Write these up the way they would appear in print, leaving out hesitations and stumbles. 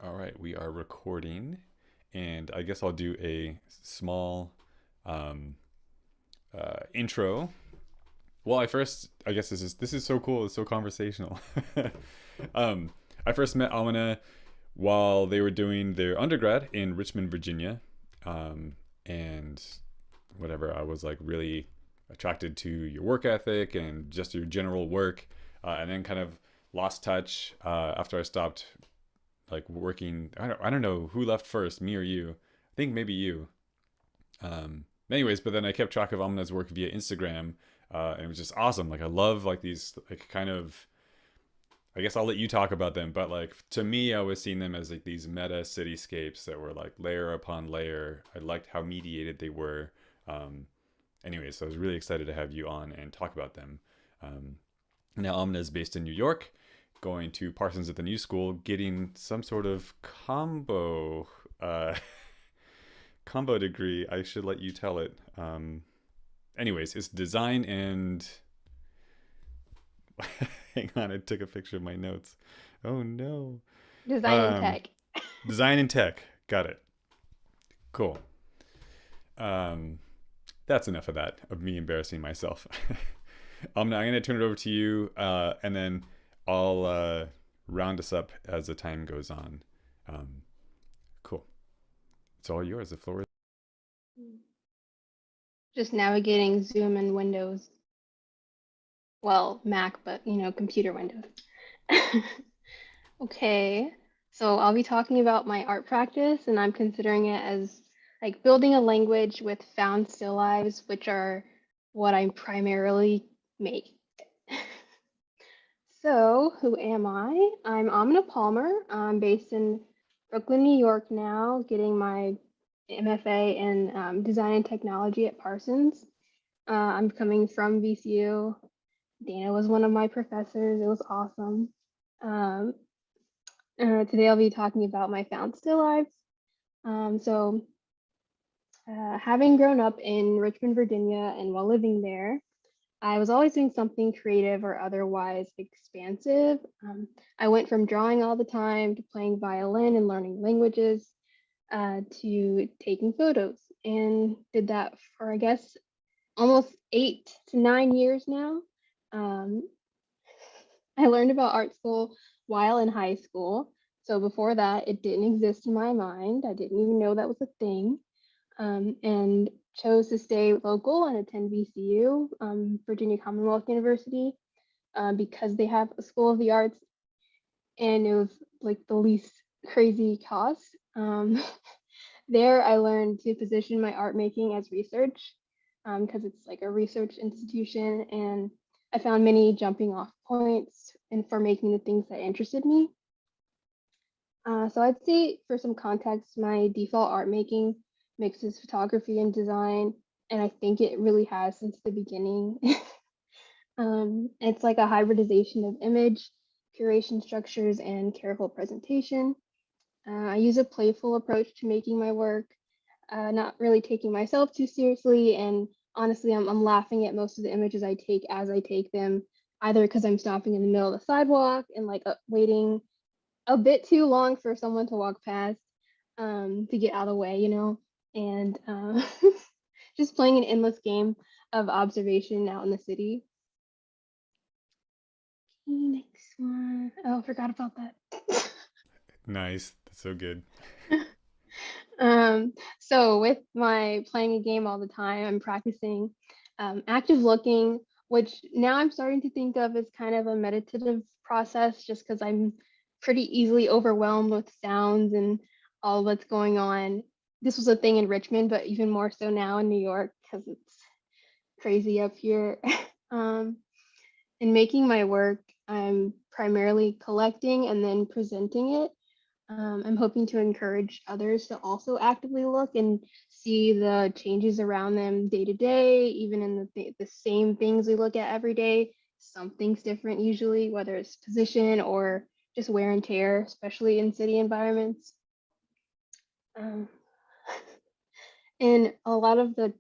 All right, we are recording, and I guess I'll do a small um, intro. Well, I guess this is so cool. It's so conversational. um, I first met Amina while they were doing their undergrad in Richmond, Virginia, and whatever. I was like really attracted to your work ethic and just your general work, and then kind of lost touch after I stopped like working. I don't know who left first, me or you. I think maybe you. Anyways, but then I kept track of Amina's work via Instagram, and it was just awesome. Like I love like these like kind of. I guess I'll let you talk about them, but like to me, I was seeing them as like these meta cityscapes that were like layer upon layer. I liked how mediated they were. Um, Anyways, so I was really excited to have you on and talk about them. Um, Now, Amina is based in New York, going to Parsons at the New School, getting some sort of uh, combo degree. I should let you tell it. Anyways, it's design and hang on, I took a picture of my notes. Oh no. Design and Um, tech. Design and tech. Got it. Cool. Um, that's enough of that, of me embarrassing myself. Now I'm going to turn it over to you, and then I'll round us up as the time goes on. Um, cool. It's all yours. The floor is. Just navigating Zoom and Windows. Well, Mac, but computer Windows. Okay, so I'll be talking about my art practice, and I'm considering it as like building a language with found still lives, which are what I primarily make. So, who am I? I'm Amina Palmer. I'm based in Brooklyn, New York now, getting my MFA in design and technology at Parsons. I'm coming from VCU. Dana was one of my professors. It was awesome. Um, Today I'll be talking about my found still lives. Having grown up in Richmond, Virginia, and while living there, I was always doing something creative or otherwise expansive. I went from drawing all the time to playing violin and learning languages to taking photos, and did that for, I guess, almost 8 to 9 years now. Um, I learned about art school while in high school. So before that, it didn't exist in my mind. I didn't even know that was a thing. And chose to stay local and attend VCU, Virginia Commonwealth University, because they have a School of the Arts and it was like the least crazy cost. There, I learned to position my art making as research because it's like a research institution, and I found many jumping off points and for making the things that interested me. So I'd say for some context, my default art making mixes photography and design, and I think it really has since the beginning. It's like a hybridization of image, curation structures, and careful presentation. I use a playful approach to making my work, not really taking myself too seriously. And honestly, I'm laughing at most of the images I take as I take them, either because I'm stopping in the middle of the sidewalk and like waiting a bit too long for someone to walk past to get out of the way, and just playing an endless game of observation out in the city. Next one. Oh, I forgot about that. Nice. That's so good. So with my playing a game all the time, I'm practicing active looking, which now I'm starting to think of as kind of a meditative process, just because I'm pretty easily overwhelmed with sounds and all that's going on. This was a thing in Richmond, but even more so now in New York because it's crazy up here. um, in making my work, I'm primarily collecting and then presenting it. I'm hoping to encourage others to also actively look and see the changes around them day to day, even in the same things we look at every day. Something's different usually, whether it's position or just wear and tear, especially in city environments. Um, and a lot of the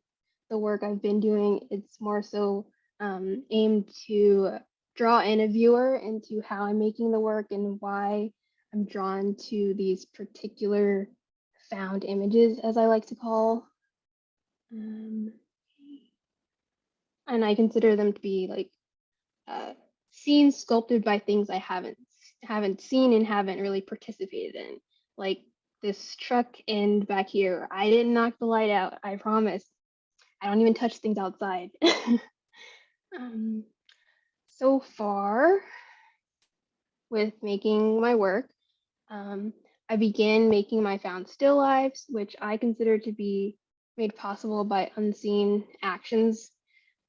work I've been doing, it's more so aimed to draw in a viewer into how I'm making the work and why. I'm drawn to these particular found images, as I like to call. Um, and I consider them to be like scenes sculpted by things I haven't seen and haven't really participated in. Like this truck end back here. I didn't knock the light out, I promise. I don't even touch things outside. um, so far with making my work, I began making my found still lives, which I consider to be made possible by unseen actions.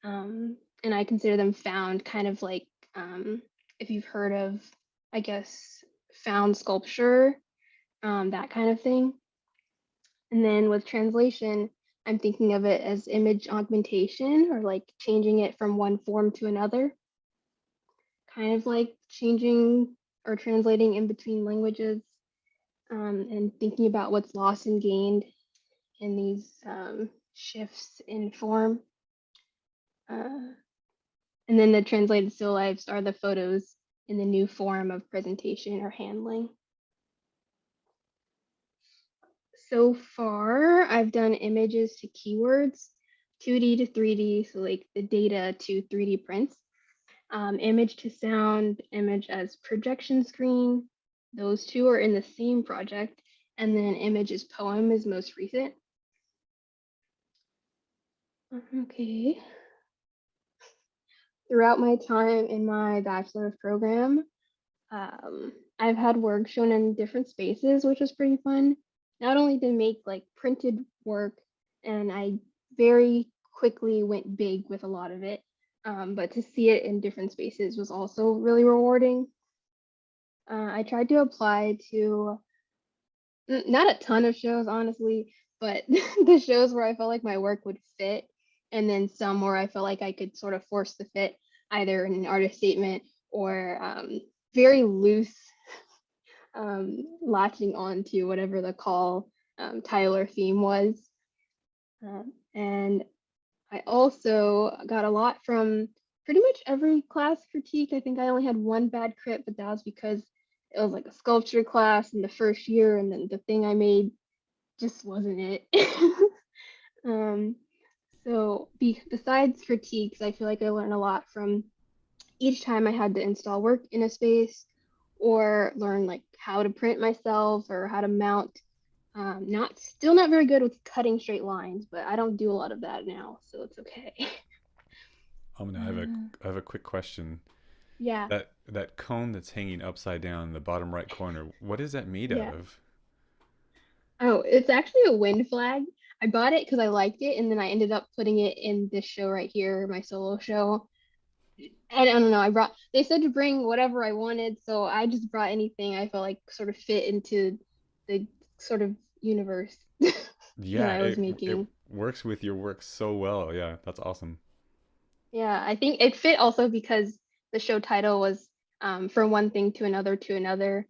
And I consider them found, kind of like if you've heard of, I guess, found sculpture, that kind of thing. And then with translation, I'm thinking of it as image augmentation, or like changing it from one form to another, kind of like changing or translating in between languages, and thinking about what's lost and gained in these shifts in form. And then the translated still lifes are the photos in the new form of presentation or handling. So far, I've done images to keywords, 2D to 3D, so like the data to 3D prints, image to sound, image as projection screen. Those two are in the same project. And then image as poem is most recent. Okay. Throughout my time in my bachelor's program, I've had work shown in different spaces, which was pretty fun. Not only to make like printed work, and I very quickly went big with a lot of it, but to see it in different spaces was also really rewarding. I tried to apply to not a ton of shows, honestly, but the shows where I felt like my work would fit, and then some where I felt like I could sort of force the fit, either in an artist statement or very loose, latching on to whatever the call, title or theme was. And I also got a lot from pretty much every class critique. I think I only had one bad crit, but that was because it was like a sculpture class in the first year, and then the thing I made just wasn't it. So besides critiques, I feel like I learned a lot from each time I had to install work in a space, or learn like how to print myself or how to mount. Still not very good with cutting straight lines, but I don't do a lot of that now, so it's okay. I have a quick question. Yeah, That cone that's hanging upside down in the bottom right corner, what is that made yeah. of? Oh, it's actually a wind flag. I bought it because I liked it, and then I ended up putting it in this show right here, my solo show. I don't know. They said to bring whatever I wanted, so I just brought anything I felt like sort of fit into the sort of universe that Yeah, I was it making. works with your work so well. Yeah, that's awesome. Yeah, I think it fit also because the show title was, from one thing to another,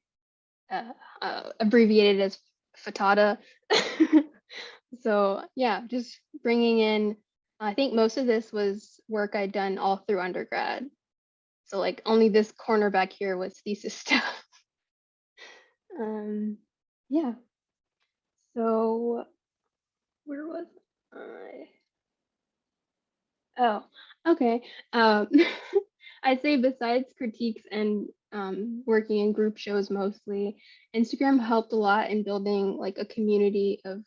uh, abbreviated as fatata. So yeah, just bringing in, I think most of this was work I'd done all through undergrad. So like only this corner back here was thesis stuff. Um, yeah. So where was I? Oh, okay. Um, I'd say besides critiques and working in group shows mostly, Instagram helped a lot in building like a community of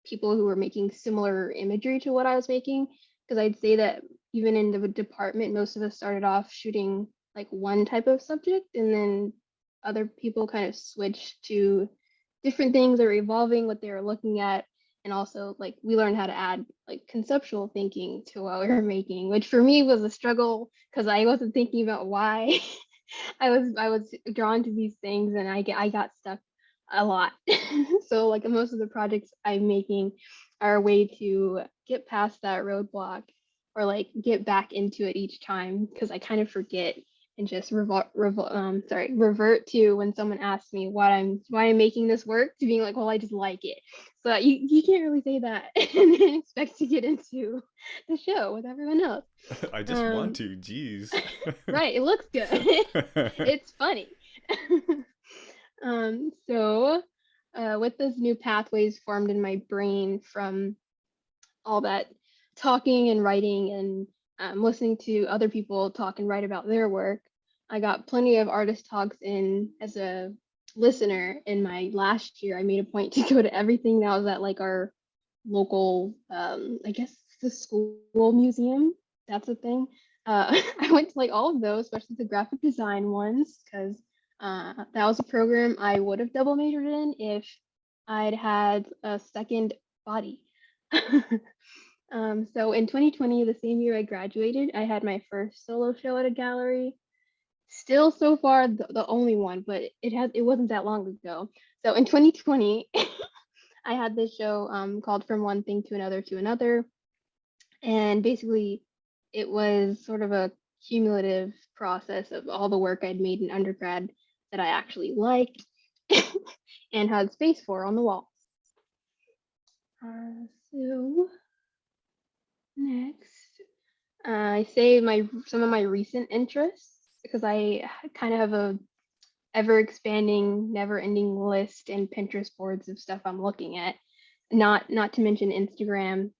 people who were making similar imagery to what I was making. Because I'd say that even in the department, most of us started off shooting like one type of subject, and then other people kind of switched to different things, or evolving what they were looking at. And also like we learned how to add like conceptual thinking to what we were making, which for me was a struggle because I wasn't thinking about why I was drawn to these things, and I got stuck a lot. So like most of the projects I'm making are a way to get past that roadblock, or like get back into it each time, because I kind of forget and just revert to when someone asks me why I'm making this work, to being like, well, I just like it. So you can't really say that and then expect to get into the show with everyone else. I just want Um, to. Jeez. right, it looks good. It's funny. So with those new pathways formed in my brain from all that talking and writing and listening to other people talk and write about their work, I got plenty of artist talks in as a listener in my last year. I made a point to go to everything that was at like our local, I guess the school museum. That's a thing. I went to like all of those, especially the graphic design ones, because that was a program I would have double majored in if I'd had a second body. So in 2020, the same year I graduated, I had my first solo show at a gallery. Still so far the only one, but it wasn't that long ago. So in 2020, I had this show called From One Thing to Another, and basically it was sort of a cumulative process of all the work I'd made in undergrad that I actually liked and had space for on the wall. So next, I say some of my recent interests because I kind of have a ever expanding, never ending list and Pinterest boards of stuff I'm looking at. Not to mention Instagram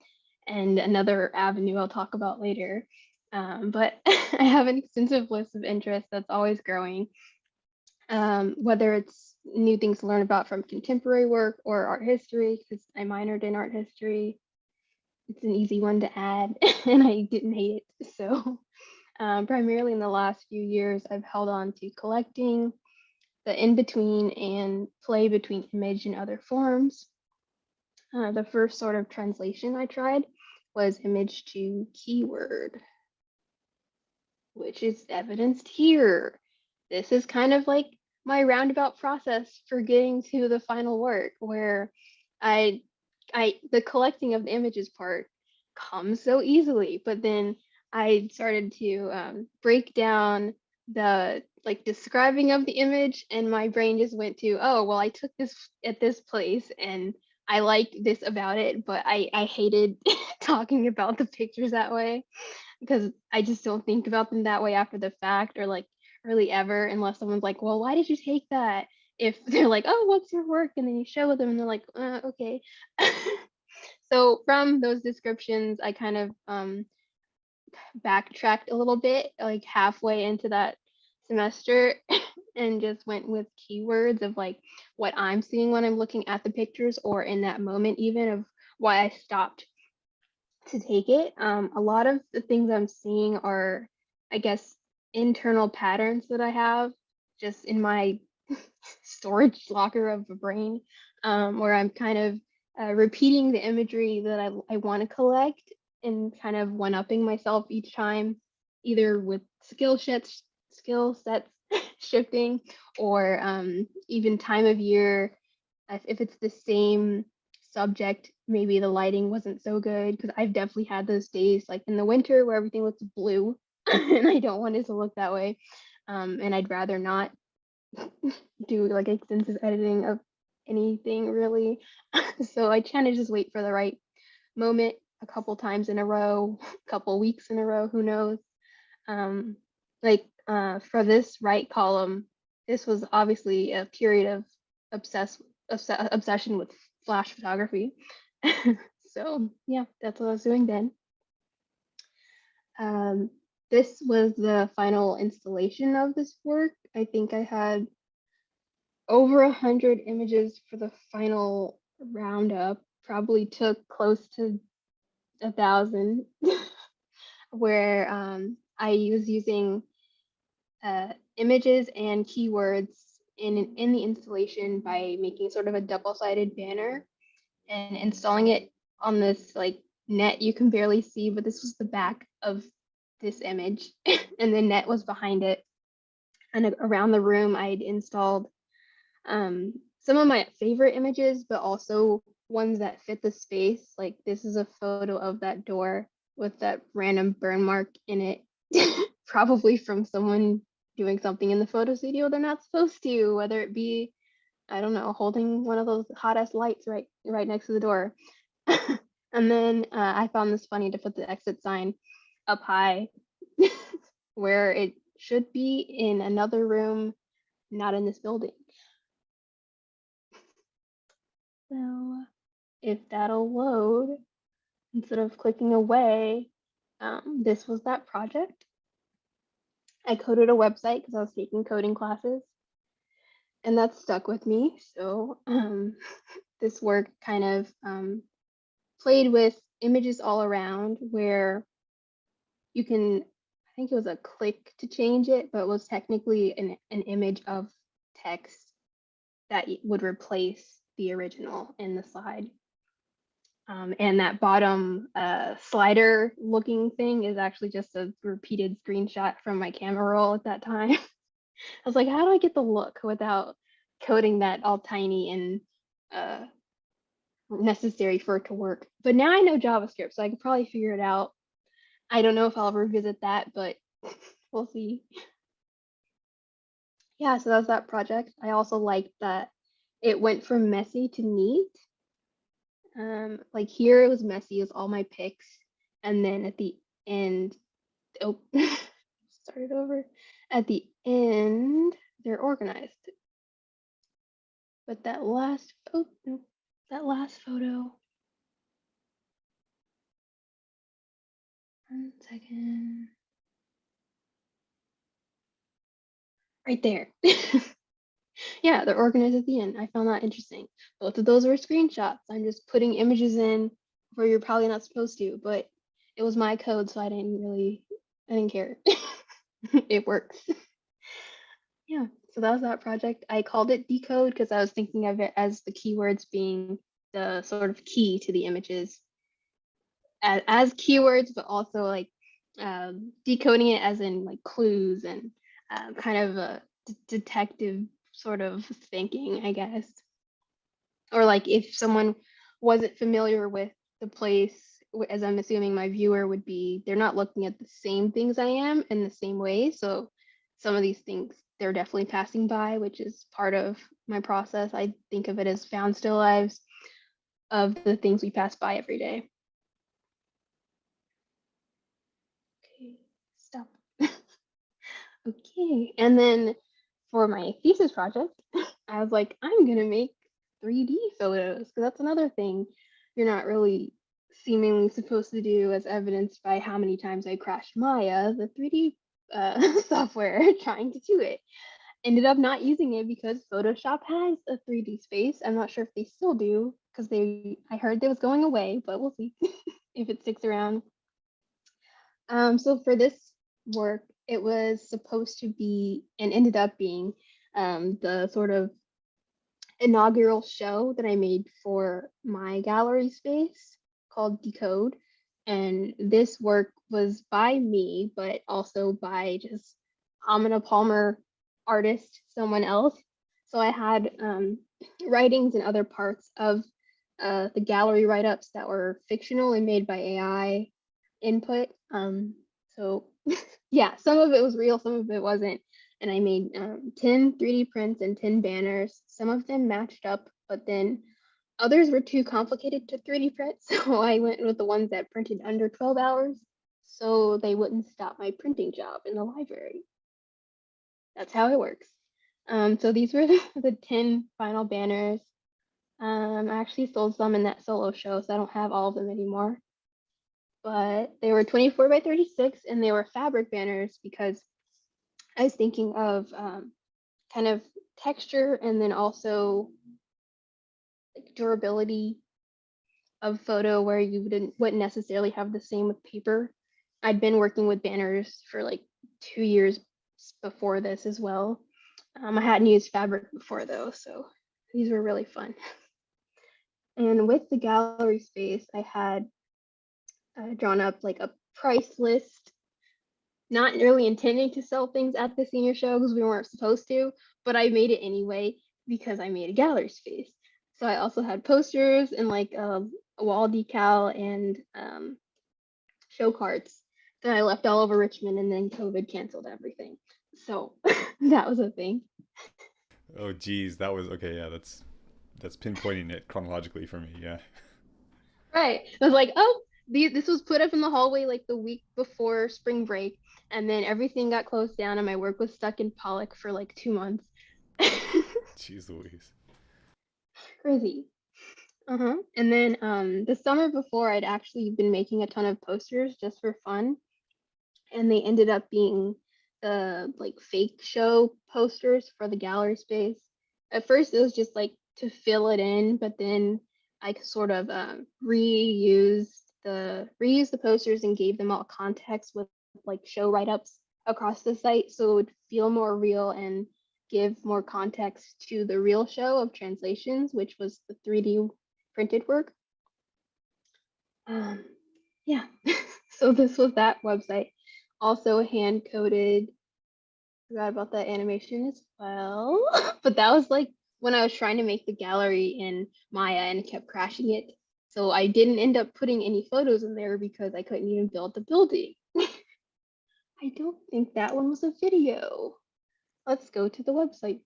and another avenue I'll talk about later. But I have an extensive list of interests that's always growing. Whether it's new things to learn about from contemporary work or art history, because I minored in art history. It's an easy one to add, and I didn't hate it. So, primarily in the last few years, I've held on to collecting the in between and play between image and other forms. The first sort of translation I tried was image to keyword, which is evidenced here. This is kind of like my roundabout process for getting to the final work, where I the collecting of the images part comes so easily, but then I started to break down the like describing of the image, and my brain just went to, oh well, I took this at this place and I liked this about it, but I hated talking about the pictures that way because I just don't think about them that way after the fact, or like really ever, unless someone's like, well, why did you take that? If they're like, oh, what's your work? And then you show them and they're like, okay. So from those descriptions, I kind of backtracked a little bit, like halfway into that semester, and just went with keywords of like what I'm seeing when I'm looking at the pictures, or in that moment, even of why I stopped to take it. A lot of the things I'm seeing are, I guess, internal patterns that I have just in my storage locker of a brain, where I'm kind of repeating the imagery that I want to collect and kind of one-upping myself each time, either with skill sets shifting, or even time of year. If it's the same subject, maybe the lighting wasn't so good, because I've definitely had those days like in the winter where everything looks blue and I don't want it to look that way. And I'd rather not do like extensive editing of anything really. So I kind of just wait for the right moment a couple times in a row, a couple weeks in a row, who knows. For this right column, this was obviously a period of obsession with flash photography. So yeah, that's what I was doing then. This was the final installation of this work. I think I had over 100 images for the final roundup. Probably took close to 1,000, where I was using images and keywords in the installation by making sort of a double-sided banner and installing it on this like net you can barely see, but this was the back of this image and the net was behind it. And around the room, I'd installed some of my favorite images, but also ones that fit the space. Like this is a photo of that door with that random burn mark in it, probably from someone doing something in the photo studio they're not supposed to, whether it be, I don't know, holding one of those hot ass lights right next to the door. And then I found this funny to put the exit sign up high where it should be in another room, not in this building. if that'll load instead of clicking away. This was that project. I coded a website because I was taking coding classes, and that stuck with me. So this work kind of played with images all around where you can, I think it was a click to change it, but it was technically an image of text that would replace the original in the slide. And that bottom slider looking thing is actually just a repeated screenshot from my camera roll at that time. I was like, how do I get the look without coding that all tiny and necessary for it to work? But now I know JavaScript, so I could probably figure it out. I don't know if I'll revisit that, but we'll see. Yeah, so that was that project. I also liked that it went from messy to neat. Like here it was messy, it was all my pics, and then at the end, oh, started over. At the end, they're organized. But that last photo. 1 second. Right there. Yeah, they're organized at the end. I found that interesting. Both of those were screenshots. I'm just putting images in where you're probably not supposed to, but it was my code, so I didn't care. It works. Yeah, so that was that project. I called it Decode because I was thinking of it as the keywords being the sort of key to the images as keywords, but also like decoding it as in like clues and kind of a detective sort of thinking, I guess. Or like if someone wasn't familiar with the place, as I'm assuming my viewer would be, they're not looking at the same things I am in the same way. So some of these things they're definitely passing by, which is part of my process. I think of it as found still lives of the things we pass by every day. Okay, stop. Okay, and then for my thesis project, I was like, I'm gonna make 3D photos because that's another thing you're not really seemingly supposed to do, as evidenced by how many times I crashed Maya, the 3D software, trying to do it. Ended up not using it because Photoshop has a 3D space. I'm not sure if they still do because I heard it was going away, but we'll see if it sticks around. So for this work, it was supposed to be and ended up being the sort of inaugural show that I made for my gallery space called Decode. And this work was by me, but also by just Aamina Palmer, artist, someone else. So I had writings and other parts of the gallery write-ups that were fictional and made by AI input. So yeah, some of it was real, some of it wasn't. And I made 10 3D prints and 10 banners. Some of them matched up, but then others were too complicated to 3D print. So I went with the ones that printed under 12 hours so they wouldn't stop my printing job in the library. That's how it works. So these were the 10 final banners. I actually sold some in that solo show, so I don't have all of them anymore. But they were 24 by 36 and they were fabric banners because I was thinking of kind of texture and then also like durability of photo where you wouldn't necessarily have the same with paper. I'd been working with banners for like 2 years before this as well. I hadn't used fabric before though, so these were really fun. And with the gallery space, I had drawn up like a price list, not really intending to sell things at the senior show because we weren't supposed to, but I made it anyway because I made a gallery space. So I also had posters and like a wall decal and show cards that I left all over Richmond, and then COVID canceled everything. So that was a thing. Oh geez, that was okay. Yeah, that's pinpointing it chronologically for me. Yeah. Right. I was like, oh, this was put up in the hallway like the week before spring break, and then everything got closed down, and my work was stuck in Pollock for like 2 months. Jeez Louise. Crazy. And then the summer before, I'd actually been making a ton of posters just for fun, and they ended up being the like fake show posters for the gallery space. At first, it was just like to fill it in, but then I sort of reused the posters and gave them all context with like show write-ups across the site, so it would feel more real and give more context to the real show of translations, which was the 3D printed work. Yeah, so this was that website. Also hand coded, forgot about that animation as well. But that was like when I was trying to make the gallery in Maya and it kept crashing it. So I didn't end up putting any photos in there because I couldn't even build the building. I don't think that one was a video. Let's go to the website.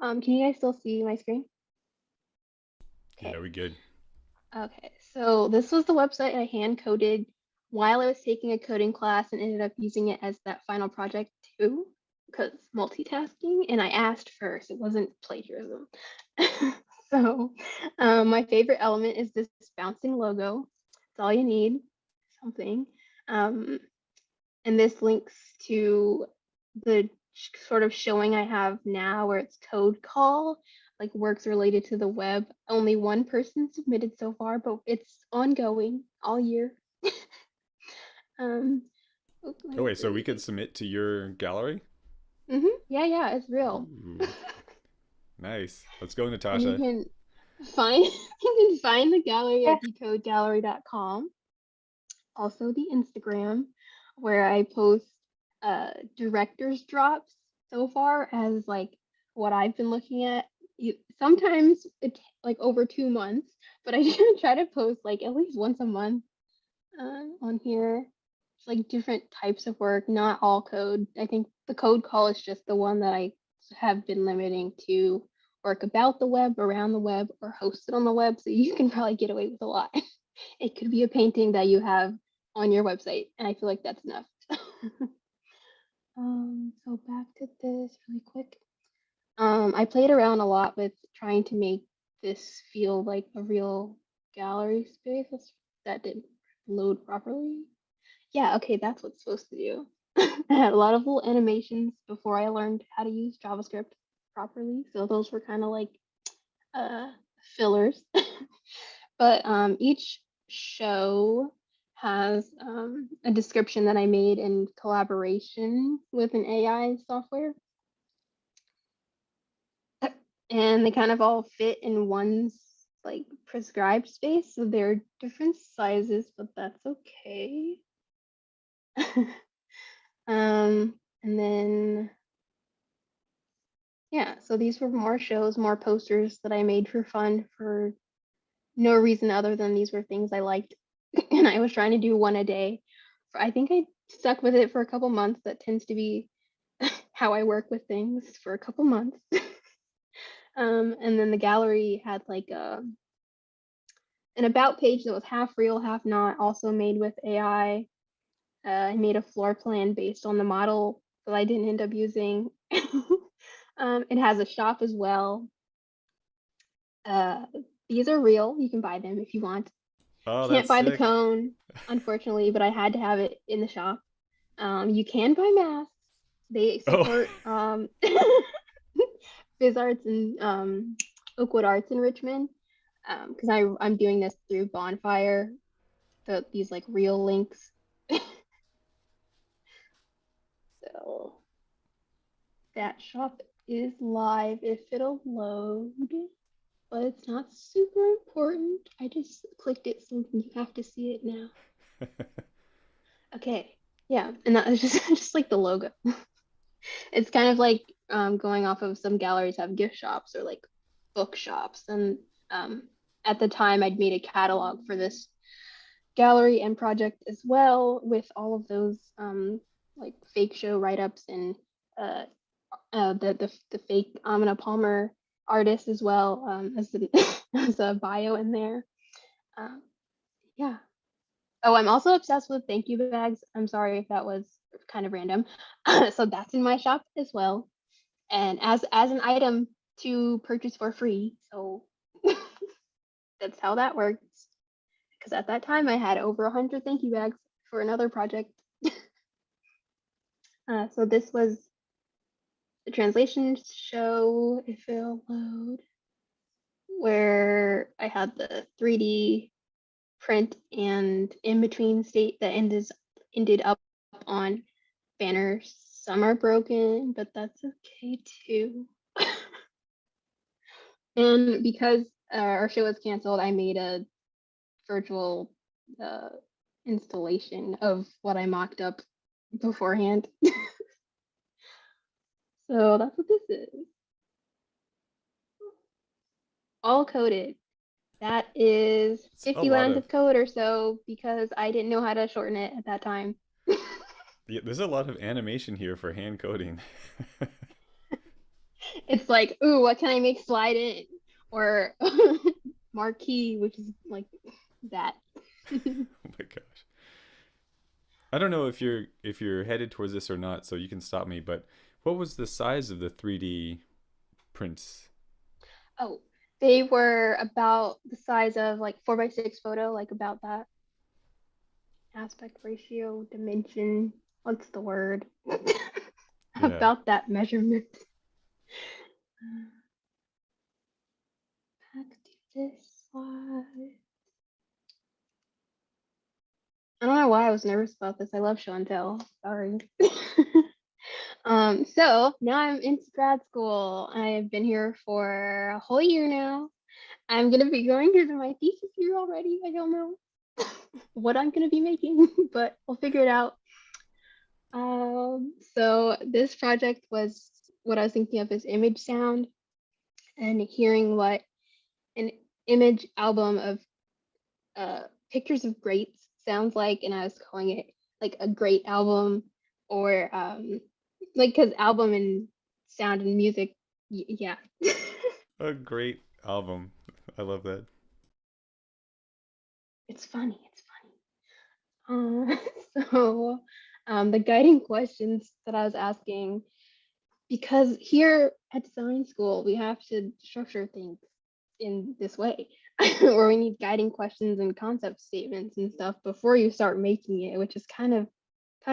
Can you guys still see my screen? Yeah, Okay. we good. Okay, so this was the website I hand coded while I was taking a coding class and ended up using it as that final project too, because multitasking, and I asked first, it wasn't plagiarism. So my favorite element is this bouncing logo. It's all you need, something. Um, and this links to the sort of showing I have now where it's code call, like works related to the web. Only one person submitted so far, but it's ongoing all year. um, Oh wait, so we could submit to your gallery? Yeah, it's real. Ooh, nice. Let's go, And you Natasha. can find you can find the gallery at decodegallery.com. Also the Instagram, where I post director's drops so far as like what I've been looking at. Sometimes it's like over 2 months, but I try to post like at least once a month on here. It's like different types of work, not all code. I think the code call is just the one that I have been limiting to work about the web, around the web, or hosted on the web. So you can probably get away with a lot. It could be a painting that you have on your website, and I feel like that's enough. So back to this really quick. I played around a lot with trying to make this feel like a real gallery space. That didn't load properly. Yeah, okay, that's what's supposed to do. I had a lot of little animations before I learned how to use JavaScript properly, so those were kind of like uh, fillers. But each show has a description that I made in collaboration with an AI software. And they kind of all fit in one like prescribed space. So they're different sizes, but that's okay. And then, yeah, so these were more shows, more posters that I made for fun for no reason other than these were things I liked. And I was trying to do one a day. I think I stuck with it for a couple months. That tends to be how I work with things for a couple months. And then the gallery had like an about page that was half real, half not, also made with AI. I made a floor plan based on the model that I didn't end up using. It has a shop as well. Uh, these are real. You can buy them if you want. Oh, Can't that's buy the sick. cone, unfortunately, but I had to have it in the shop. You can buy masks. They Oh, support Biz Arts and Oakwood Arts in Richmond. Because I'm doing this through Bonfire, these like real links. So that shop is live if it'll load, but it's not super important. I just clicked it so you have to see it now. Okay, yeah, and that was just just like the logo. It's kind of like going off of some galleries have gift shops or like book shops, and um, at the time I'd made a catalog for this gallery and project as well with all of those like fake show write-ups and uh, the fake Aamina Palmer artist as well as as a bio in there. Um, yeah. Oh, I'm also obsessed with thank you bags. I'm sorry if that was kind of random. So that's in my shop as well, and as an item to purchase for free. So that's how that works. Because at that time I had over 100 thank you bags for another project. So this was the translation show, if it'll load, where I had the 3D print and in between state that ended up on banners. Some are broken, but that's okay too. And because our show was canceled, I made a virtual installation of what I mocked up beforehand. So that's what this is. All coded. That is It's a 50 lot lines of of code or so because I didn't know how to shorten it at that time. yeah, there's a lot of animation here for hand coding. It's like, ooh, what can I make slide in? Or marquee, which is like that. Oh my gosh. I don't know if you're headed towards this or not, so you can stop me, but what was the size of the 3D prints? Oh, they were about the size of like 4x6 photo, like about that aspect ratio, dimension. What's the word? Yeah. About that measurement. Back to this slide. I don't know why I was nervous about this. I love show and tell. Sorry. So now I'm into grad school. I've been here for a whole year now. I'm gonna be going into my thesis year already. I don't know what I'm gonna be making, but we'll figure it out. So this project was what I was thinking of as image sound and hearing what an image album of pictures of greats sounds like, and I was calling it like a great album or like because album and sound and music, yeah. A great album. I love that. It's funny. It's funny. So the guiding questions that I was asking, because here at design school we have to structure things in this way, where we need guiding questions and concept statements and stuff before you start making it, which is kind of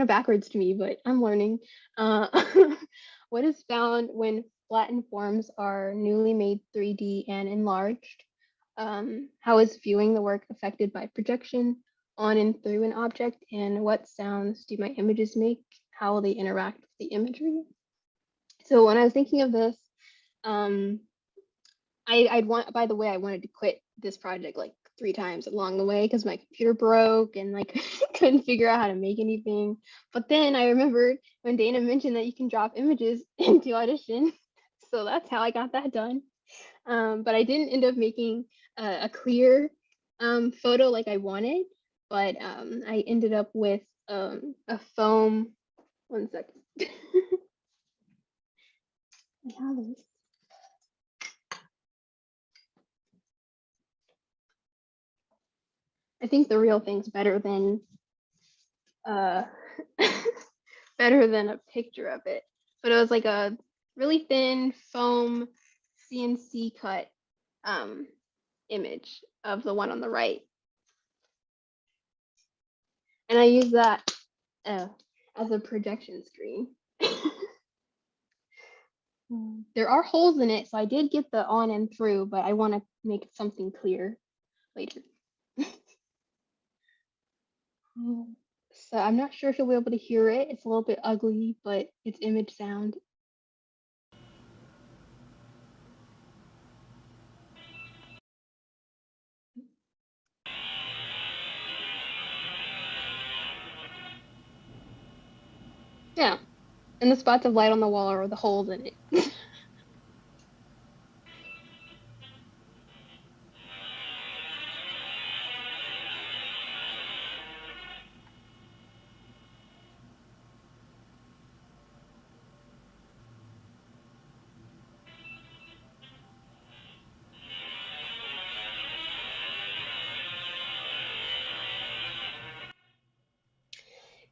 backwards to me, but I'm learning. Uh, what is found when flattened forms are newly made 3D and enlarged? How is viewing the work affected by projection on and through an object? And what sounds do my images make? How will they interact with the imagery? So when I was thinking of this, um, I'd want, by the way, I wanted to quit this project like 3 times along the way because my computer broke and like couldn't figure out how to make anything. But then I remembered when Dana mentioned that you can drop images into Audition. So that's how I got that done. But I didn't end up making a clear photo like I wanted, but I ended up with a foam. One second. I have this. I think the real thing's better than uh better than a picture of it. But it was like a really thin foam CNC cut um image of the one on the right. And I use that as a projection screen. There are holes in it, so I did get the on and through, but I want to make something clear later. So I'm not sure if you'll be able to hear it. It's a little bit ugly, but it's image sound. Yeah. And the spots of light on the wall are the holes in it.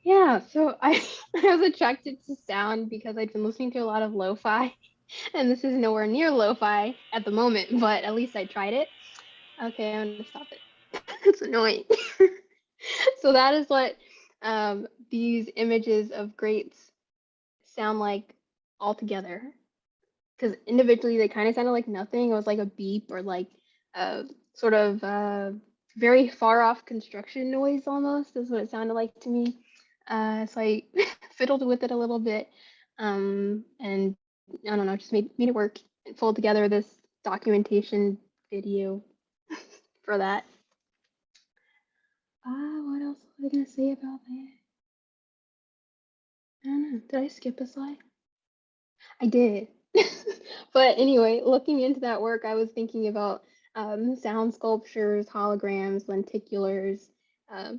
Yeah, so I was attracted to sound because I'd been listening to a lot of lo-fi, and this is nowhere near lo-fi at the moment, but at least I tried it. Okay, I'm gonna stop it. It's annoying. So that is what these images of grapes sound like all together. Because individually they kind of sounded like nothing. It was like a beep or like a sort of very far off construction noise almost is what it sounded like to me. So I fiddled with it a little bit, and I don't know, just made it work and pulled together this documentation video for that. What else was I gonna say about that? I don't know. Did I skip a slide? I did. But anyway, looking into that work, I was thinking about sound sculptures, holograms, lenticulars,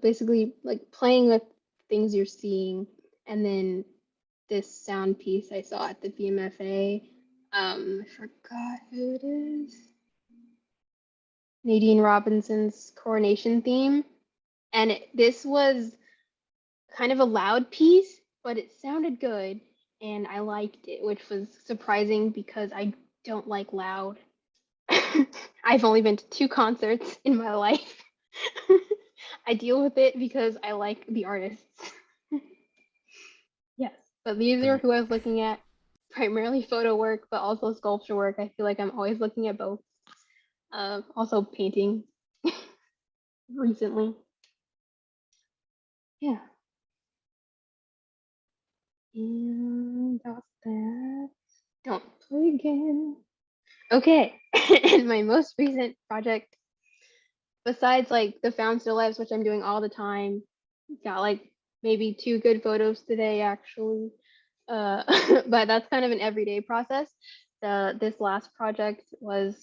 basically like playing with things you're seeing. And then this sound piece I saw at the BMFA, I forgot who it is. Nadine Robinson's coronation theme. And this was kind of a loud piece, but it sounded good and I liked it, which was surprising because I don't like loud. I've only been to 2 concerts in my life. I deal with it because I like the artists. Yes, but these are Okay. who I was looking at, primarily photo work, but also sculpture work. I feel like I'm always looking at both. Also painting recently. Yeah, and that's that. Don't play again. Okay, and my most recent project, besides like the found still lives, which I'm doing all the time, got like maybe 2 good photos today actually. Uh, but that's kind of an everyday process. This last project was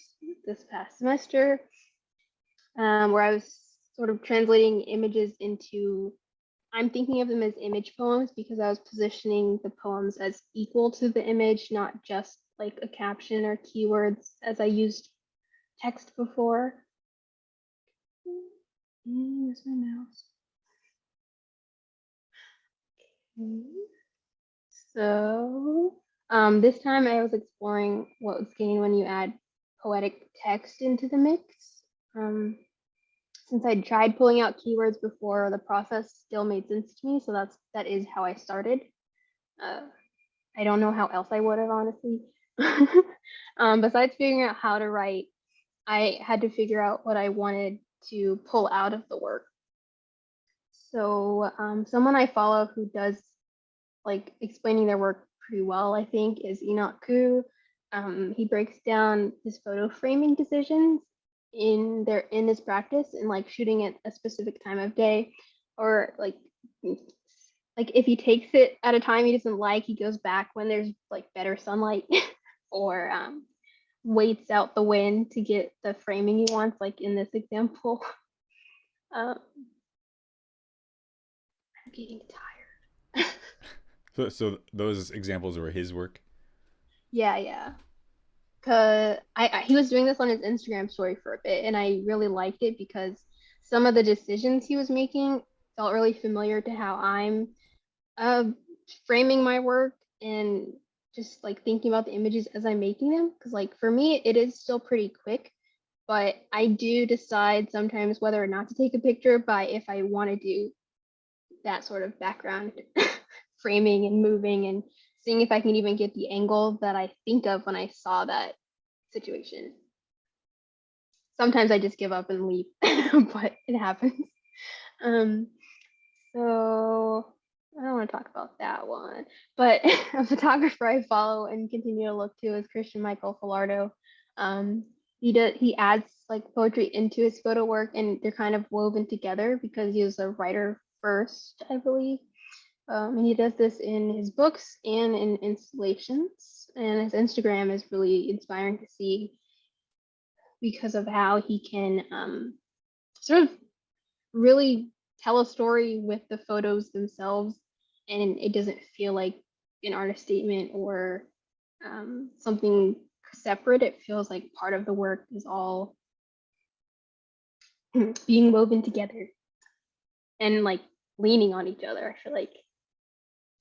this past semester, where I was sort of translating images into. I'm thinking of them as image poems because I was positioning the poems as equal to the image, not just like a caption or keywords as I used text before. Where's my mouse? Okay. So, this time I was exploring what was gained when you add poetic text into the mix. Um, since I tried pulling out keywords before, the process still made sense to me. So that is how I started. Uh, I don't know how else I would have honestly. Besides figuring out how to write, I had to figure out what I wanted to pull out of the work. So, someone I follow who does like explaining their work pretty well, I think, is Enoch Koo. He breaks down his photo framing decisions in his practice and like shooting at a specific time of day, or like if he takes it at a time he doesn't like, he goes back when there's like better sunlight, or waits out the wind to get the framing he wants, like in this example. I'm getting tired. So those examples were his work. Yeah, yeah. Cause he was doing this on his Instagram story for a bit, and I really liked it because some of the decisions he was making felt really familiar to how I'm uh, framing my work and just like thinking about the images as I'm making them. Because like for me, it is still pretty quick, but I do decide sometimes whether or not to take a picture by if I want to do that sort of background framing and moving and seeing if I can even get the angle that I think of when I saw that situation. Sometimes I just give up and leave, but it happens. Um, so I don't want to talk about that one, but a photographer I follow and continue to look to is Christian Michael Hilardo. Um, he adds like poetry into his photo work, and they're kind of woven together because he was a writer first, I believe. And he does this in his books and in installations. And his Instagram is really inspiring to see because of how he can sort of really tell a story with the photos themselves, and it doesn't feel like an artist statement or something separate. It feels like part of the work is all being woven together and like leaning on each other. I feel like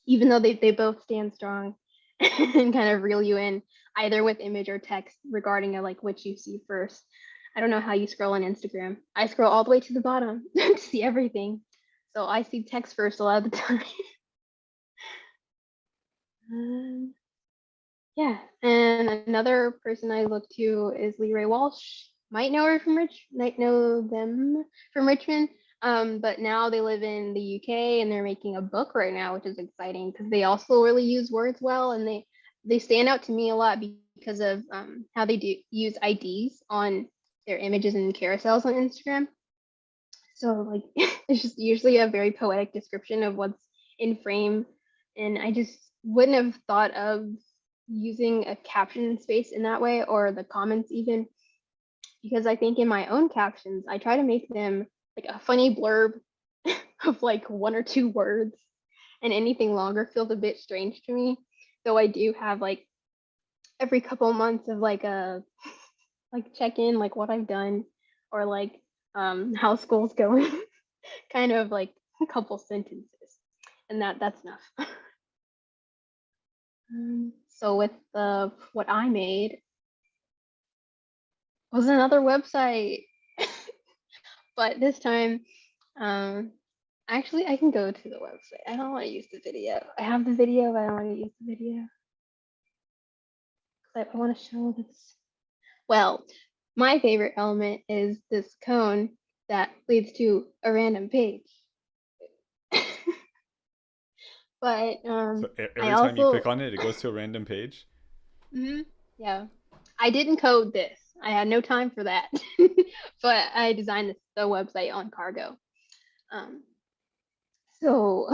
even though they both stand strong and kind of reel you in either with image or text regarding like which you see first. I don't know how you scroll on Instagram. I scroll all the way to the bottom to see everything. So I see text first a lot of the time. um, yeah, and another person I look to is Ray Walsh. Might know them from Richmond. But now they live in the UK and they're making a book right now, which is exciting because they also really use words well, and they stand out to me a lot because of how they do use IDs on their images and carousels on Instagram. So like it's just usually a very poetic description of what's in frame, and I just wouldn't have thought of using a caption space in that way, or the comments even, because I think in my own captions I try to make them like a funny blurb of like 1 or 2 words, and anything longer feels a bit strange to me. Though I do have like every couple months of like a like check in, like what I've done, or like how school's going, kind of like a couple sentences, and that's enough. So with the what I made was another website, but this time, actually I can go to the website. I don't want to use the video. I have the video, but I don't want to use the video. I want to show this. Well, my favorite element is this cone that leads to a random page. But So I every time you also click on it, it goes to a random page. yeah, I didn't code this. I had no time for that. But I designed the website on Cargo. Um, so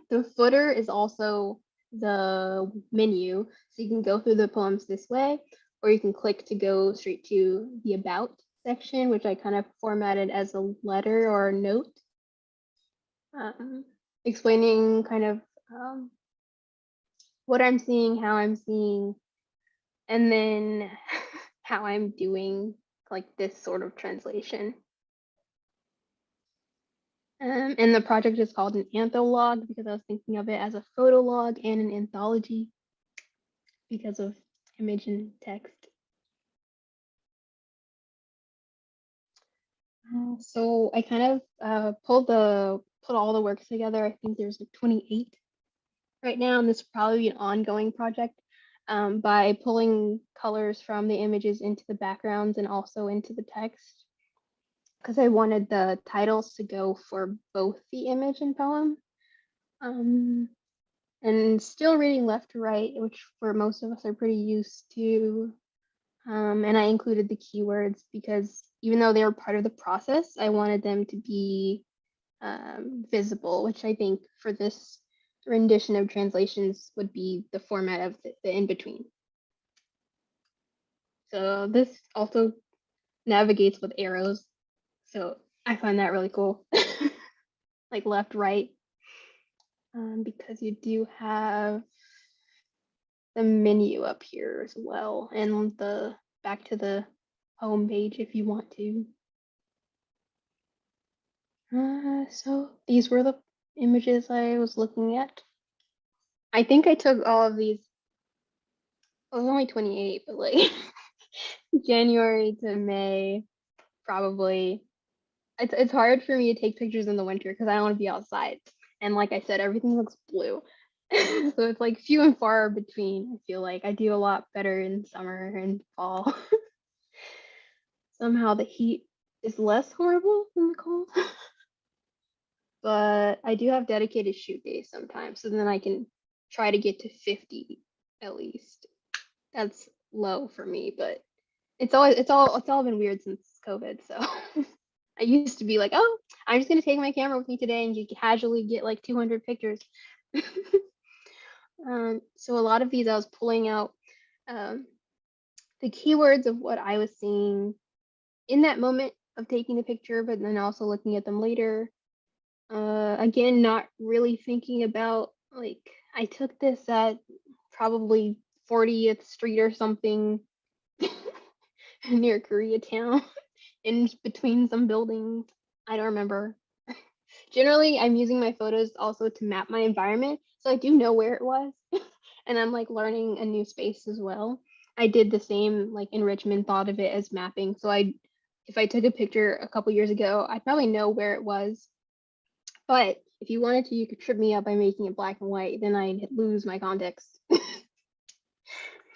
the footer is also the menu, so you can go through the poems this way, or you can click to go straight to the about section, which I kind of formatted as a letter or a note, explaining kind of what I'm seeing, how I'm seeing, and then how I'm doing like this sort of translation. And the project is called an antholog because I was thinking of it as a photo log and an anthology because of image and text. So I kind of put all the works together. I think there's like 28 right now, and this will probably be an ongoing project, by pulling colors from the images into the backgrounds and also into the text, because I wanted the titles to go for both the image and poem. And still reading left to right, which for most of us are pretty used to. And I included the keywords because even though they were part of the process, I wanted them to be visible, which I think for this rendition of translations would be the format of the in-between. So this also navigates with arrows. So I find that really cool. Like left, right, because you do have the menu up here as well, and the back to the home page if you want to. So these were the images I was looking at. I think I took all of these. I was only 28, but like January to May, probably. It's hard for me to take pictures in the winter because I don't want to be outside. And like I said, everything looks blue. So it's like few and far between. I feel like I do a lot better in summer and fall. Somehow the heat is less horrible than the cold. But I do have dedicated shoot days sometimes, so then I can try to get to 50 at least. That's low for me, but it's all been weird since COVID. So I used to be like, oh, I'm just gonna take my camera with me today and you casually get like 200 pictures. So a lot of these I was pulling out the keywords of what I was seeing in that moment of taking the picture, but then also looking at them later. Again, not really thinking about like I took this at probably 40th Street or something near Koreatown in between some buildings. I don't remember. Generally, I'm using my photos also to map my environment, so I do know where it was. And I'm like learning a new space as well. I did the same like in Richmond, thought of it as mapping. So I if I took a picture a couple years ago, I'd probably know where it was. But if you wanted to, you could trip me up by making it black and white. Then I'd lose my context.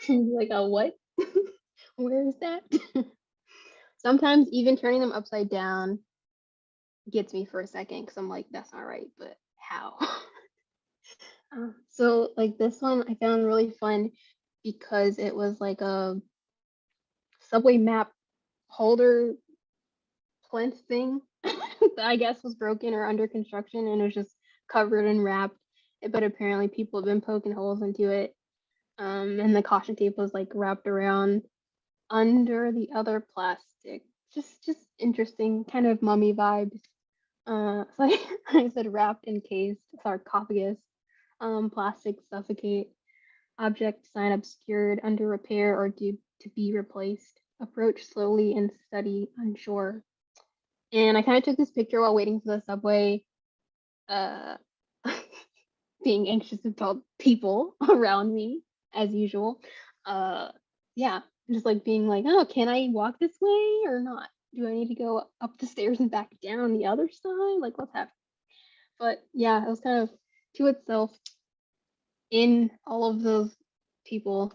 Like, oh, what? Where is that? Sometimes even turning them upside down gets me for a second because I'm like, that's not right, but how? So like this one I found really fun because it was like a subway map holder plinth thing that I guess was broken or under construction and it was just covered and wrapped. But apparently people have been poking holes into it. And the caution tape was like wrapped around under the other plastic. Just interesting, kind of mummy vibes. So I said wrapped, encased, sarcophagus, plastic suffocate, object sign obscured, under repair or due to be replaced. Approach slowly and study, unsure. And I kind of took this picture while waiting for the subway, uh, being anxious about people around me as usual. Yeah, just like being like, oh, can I walk this way or not? Do I need to go up the stairs and back down the other side? Like, what's happening? But yeah, it was kind of to itself in all of those people.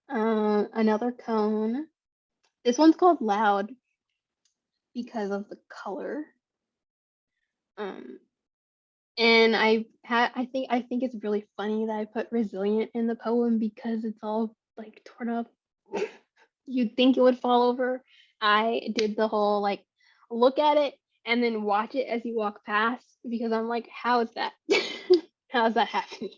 Another cone. This one's called Loud because of the color. And I think it's really funny that I put resilient in the poem because it's all like torn up. You'd think it would fall over. I did the whole like look at it and then watch it as you walk past because I'm like, how is that? How is that happening?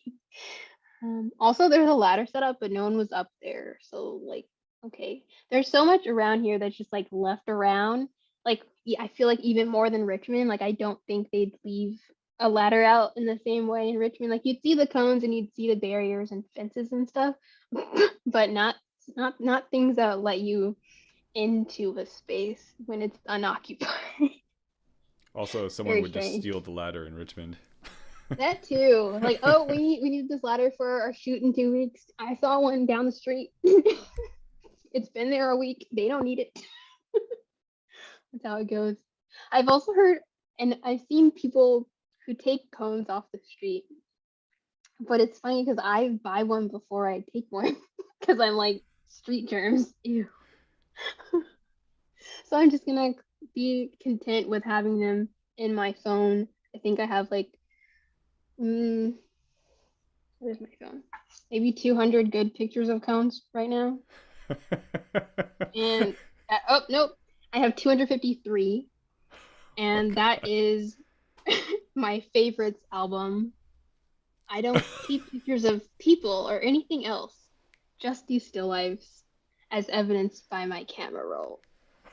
Also, there's a ladder set up, but no one was up there. So like, okay, there's so much around here that's just like left around. Like, yeah, I feel like even more than Richmond. Like, I don't think they'd leave a ladder out in the same way in Richmond. Like, you'd see the cones and you'd see the barriers and fences and stuff, but not things that let you into a space when it's unoccupied. Also, someone Very would just strange. steal the ladder in Richmond. That too. Like, oh, we need this ladder for our shoot in 2 weeks. I saw one down the street. It's been there a week. They don't need it. That's how it goes. I've also heard and I've seen people who take cones off the street. But it's funny because I buy one before I take one because I'm like street germs. Ew. So I'm just gonna be content with having them in my phone. I think I have like where's my phone? Maybe 200 good pictures of cones right now. And oh nope, I have 253, Oh and that god. is my favorites album. I don't keep pictures of people or anything else, just these still lifes, as evidenced by my camera roll.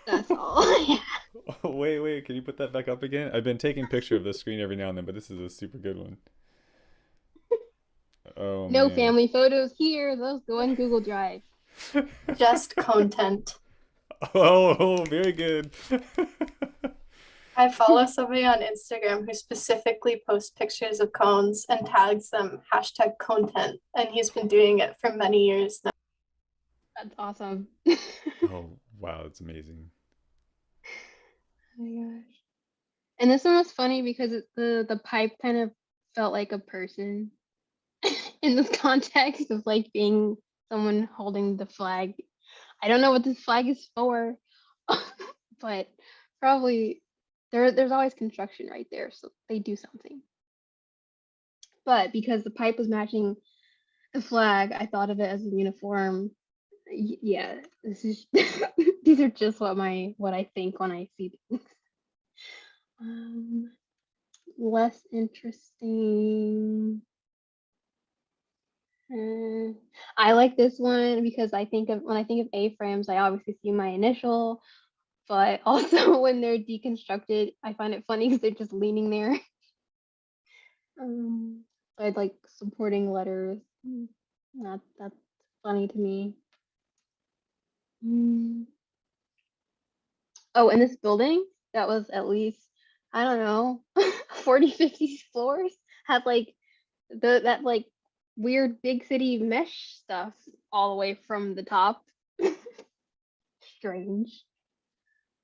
That's all. Yeah. Oh, wait, can you put that back up again? I've been taking picture of the screen every now and then, but this is a super good one. Oh No man. family photos here. Those go in Google Drive. Just content. Oh, very good. I follow somebody on Instagram who specifically posts pictures of cones and tags them hashtag content, and he's been doing it for many years now. That's awesome. Oh, wow, it's amazing. Oh my gosh. And this one was funny because the pipe kind of felt like a person in this context of like being someone holding the flag. I don't know what this flag is for, but probably there's always construction right there, so they do something. But because the pipe was matching the flag, I thought of it as a uniform. Yeah, this is these are just what I think when I see things. Um, Less interesting. I like this one because I think of when I think of A-frames, I obviously see my initial, but also when they're deconstructed, I find it funny because they're just leaning there. I'd like supporting letters. That's funny to me. Oh, and this building that was at least, I don't know, 40, 50 floors had like that like weird big city mesh stuff all the way from the top. strange.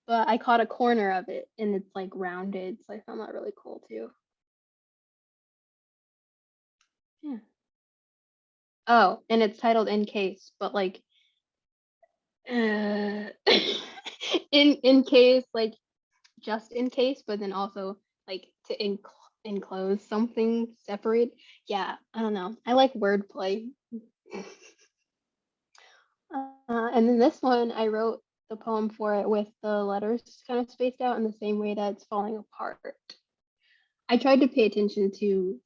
But I caught a corner of it and it's like rounded, so I found that really cool too. Yeah. Oh, and it's titled In Case, but like in case, like just in case, but then also like to enclose something separate. Yeah, I don't know. I like wordplay. And then this one, I wrote the poem for it with the letters kind of spaced out in the same way that it's falling apart. I tried to pay attention to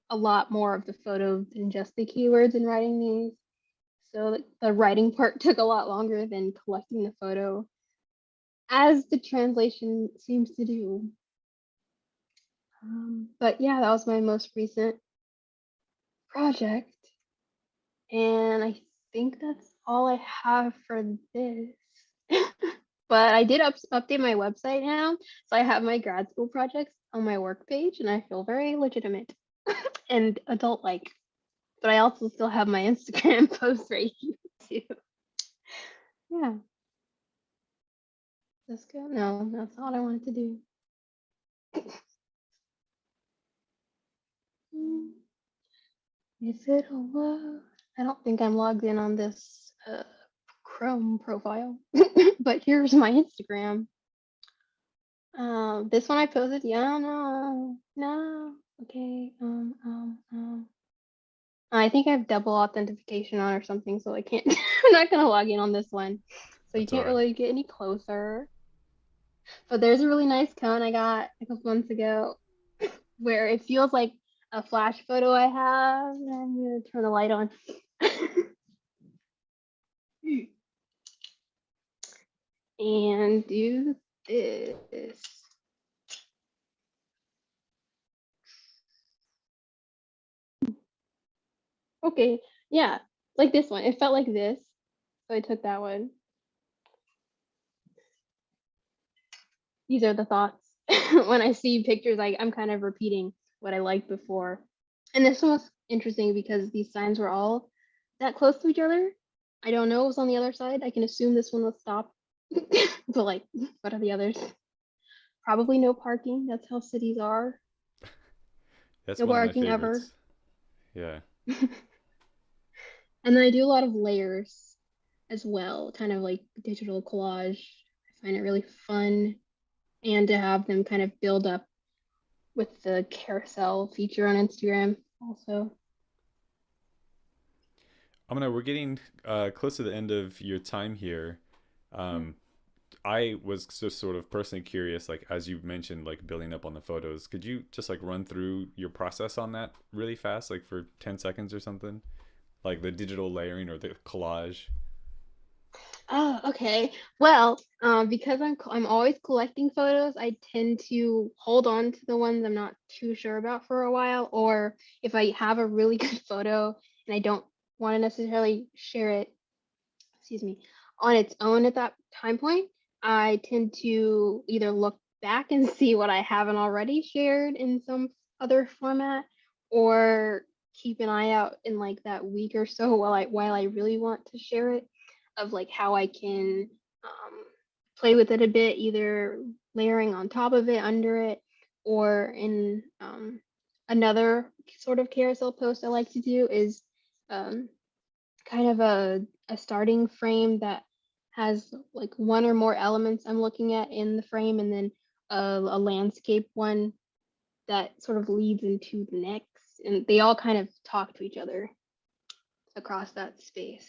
a lot more of the photo than just the keywords in writing these. So the writing part took a lot longer than collecting the photo, as the translation seems to do. But yeah, that was my most recent project. And I think that's all I have for this. But I did update my website now. So I have my grad school projects on my work page and I feel very legitimate and adult-like. But I also still have my Instagram post right here too. Yeah. That's good. No, that's all I wanted to do. Is it a love? I don't think I'm logged in on this Chrome profile, but here's my Instagram. This one I posted. Yeah, no. Okay. I think I have double authentication on or something, so I can't. I'm not gonna log in on this one, so you can't really get any closer. But there's a really nice cone I got a couple months ago, where it feels like a flash photo I have. I'm gonna turn the light on. And do this. Okay, yeah, like this one. It felt like this, so I took that one. These are the thoughts. When I see pictures, I'm kind of repeating what I liked before. And this one was interesting because these signs were all that close to each other. I don't know what was on the other side. I can assume this one was stop. But like, what are the others? Probably no parking. That's how cities are. That's no one parking of my favorites. Ever. Yeah. And then I do a lot of layers as well, kind of like digital collage. I find it really fun. And to have them kind of build up with the carousel feature on Instagram also. Amina, we're getting close to the end of your time here. I was just sort of personally curious, like as you mentioned, like building up on the photos. Could you just like run through your process on that really fast, like for 10 seconds or something? Like the digital layering or the collage? Oh, okay. Well, because I'm always collecting photos, I tend to hold on to the ones I'm not too sure about for a while, or if I have a really good photo and I don't want to necessarily share it, excuse me, on its own at that time point, I tend to either look back and see what I haven't already shared in some other format, or keep an eye out in like that week or so while I really want to share it, of like how I can play with it a bit, either layering on top of it, under it, or in another sort of carousel post I like to do is kind of a starting frame that has like one or more elements I'm looking at in the frame, and then a landscape one that sort of leads into the next, and they all kind of talk to each other across that space.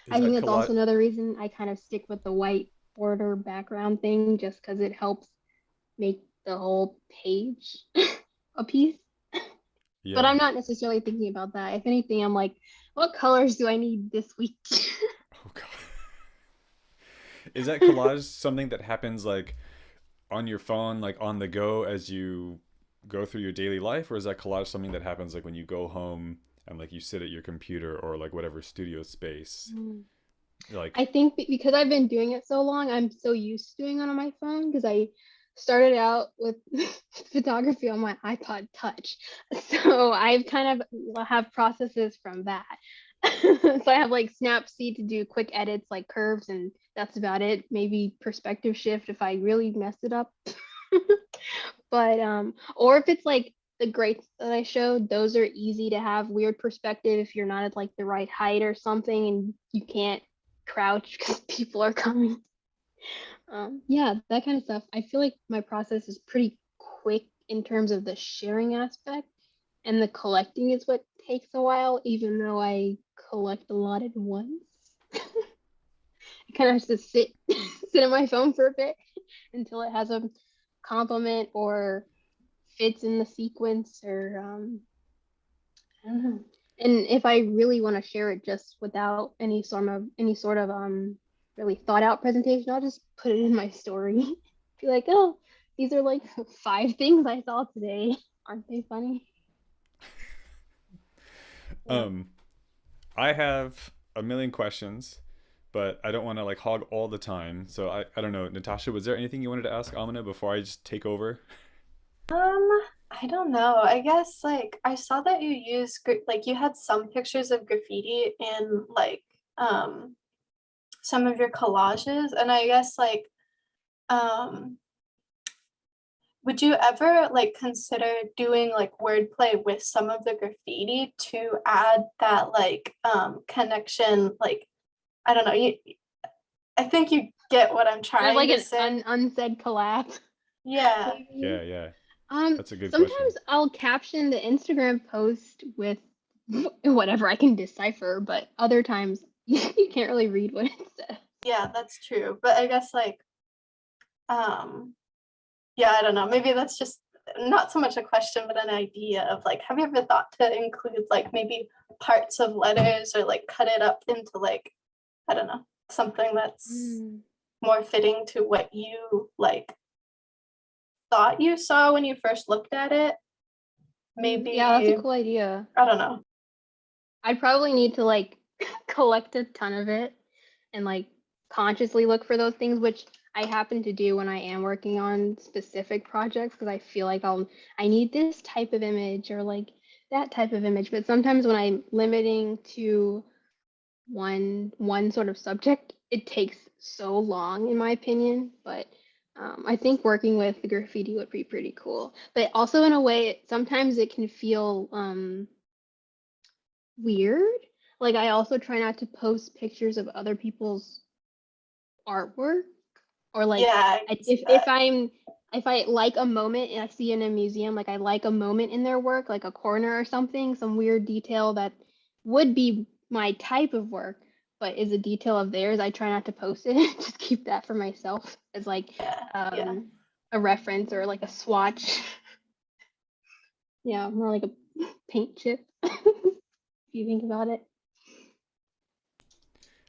Is I think that that's collage? also another reason I kind of stick with the white border background thing, just because it helps make the whole page a piece. But Yeah. I'm not necessarily thinking about that. If anything, I'm like, what colors do I need this week? Oh God. Is that collage something that happens like on your phone, like on the go as you go through your daily life, or is that collage something that happens like when you go home and like you sit at your computer or like whatever studio space? Like, I think because I've been doing it so long, I'm so used to doing it on my phone because I started out with photography on my iPod Touch. So I've kind of have processes from that. So I have like Snapseed to do quick edits like curves, and that's about it. Maybe perspective shift if I really mess it up. But or if it's like the grates that I showed, those are easy to have weird perspective if you're not at like the right height or something and you can't crouch because people are coming. Yeah, that kind of stuff. I feel like my process is pretty quick in terms of the sharing aspect, and the collecting is what takes a while, even though I collect a lot at once. I kind of have to sit on my phone for a bit until it has a compliment or fits in the sequence, or I don't know. And if I really want to share it just without any sort of really thought out presentation, I'll just put it in my story. Be like, oh, these are like 5 things I saw today. Aren't they funny? Yeah. I have a million questions, but I don't want to like hog all the time. So I don't know. Natasha, was there anything you wanted to ask Amina before I just take over? I don't know. I guess like I saw that you like you had some pictures of graffiti in like some of your collages, and I guess like um would you ever like consider doing like wordplay with some of the graffiti to add that like connection? Like I don't know, I think you get what I'm Kind of trying like to an say. unsaid collab. Yeah. Yeah, yeah. That's a good question. Sometimes I'll caption the Instagram post with whatever I can decipher, but other times you can't really read what it says. Yeah, that's true. But I guess like um yeah, I don't know. Maybe that's just not so much a question, but an idea of like, have you ever thought to include like maybe parts of letters or like cut it up into like, I don't know, something that's more fitting to what you like thought you saw when you first looked at it? Maybe, Yeah, that's a cool idea. I don't know. I'd probably need to like collect a ton of it and like consciously look for those things, which I happen to do when I am working on specific projects, because I feel like I need this type of image or like that type of image. But sometimes when I'm limiting to one sort of subject, it takes so long in my opinion. But I think working with the graffiti would be pretty cool. But also in a way, sometimes it can feel weird. Like I also try not to post pictures of other people's artwork, or like Yeah, I can see if I like a moment and I see in a museum, like I like a moment in their work, like a corner or something, some weird detail that would be my type of work, but is a detail of theirs, I try not to post it. Just keep that for myself as like yeah. a reference or like a swatch. Yeah, more like a paint chip. If you think about it.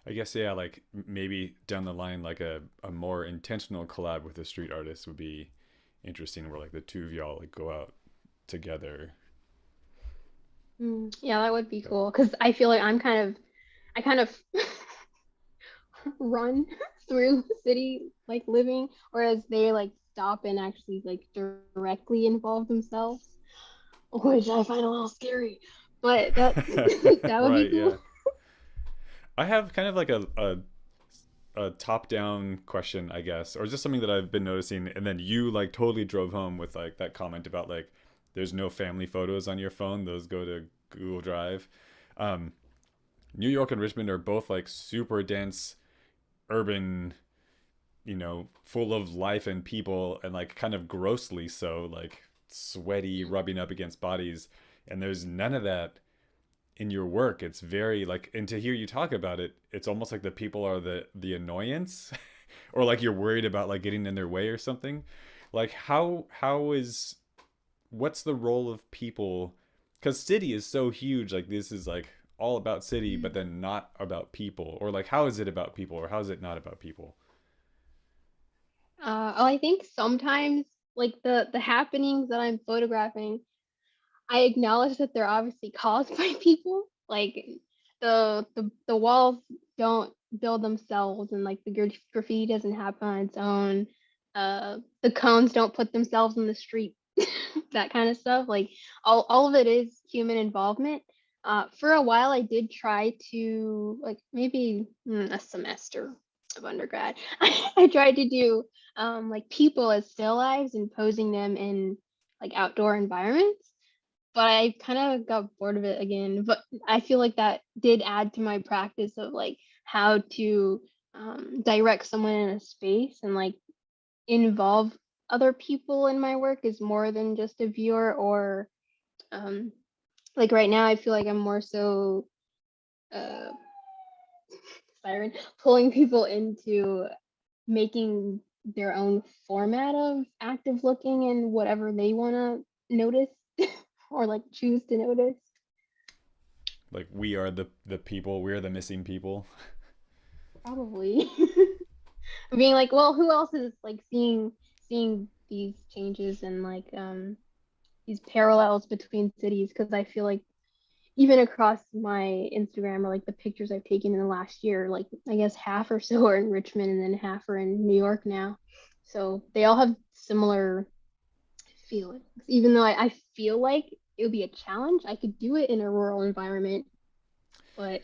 I guess yeah, like maybe down the line, like a more intentional collab with a street artist would be interesting, where like the two of y'all like go out together. Yeah, that would be But cool because I feel like I kind of run through the city like living, whereas they like stop and actually like directly involve themselves, which I find a little scary. But that that would be right, cool. yeah. I have kind of like a top down question, I guess, or just something that I've been noticing, and then you like totally drove home with like that comment about like there's no family photos on your phone; those go to Google Drive. Um, New York and Richmond are both like super dense, urban, full of life and people, and like kind of grossly so, like sweaty, rubbing up against bodies, and there's none of that in your work. It's very like, and to hear you talk about it, it's almost like the people are the annoyance, or like you're worried about like getting in their way or something. Like how is what's the role of people? Because city is so huge. Like this is like all about city, but then not about people. Or like how is it about people, or how is it not about people? Well, I think sometimes like the happenings that I'm photographing, I acknowledge that they're obviously caused by people. Like the walls don't build themselves, and like the graffiti doesn't happen on its own. The cones don't put themselves in the street. That kind of stuff. Like all of it is human involvement. For a while, I did try to, like, maybe a semester of undergrad. I tried to do like people as still lives and posing them in like outdoor environments, but I kind of got bored of it again. But I feel like that did add to my practice of like how to direct someone in a space and like involve other people in my work is more than just a viewer or um, like right now I feel like I'm more so uh siren pulling people into making their own format of active looking and whatever they want to notice or like choose to notice. Like we are the people, we're the missing people. Probably. Being like, well, who else is like seeing these changes and like these parallels between cities, because I feel like even across my Instagram or like the pictures I've taken in the last year, like I guess half or so are in Richmond and then half are in New York now. So they all have similar feelings. Even though I feel like it would be a challenge, I could do it in a rural environment, but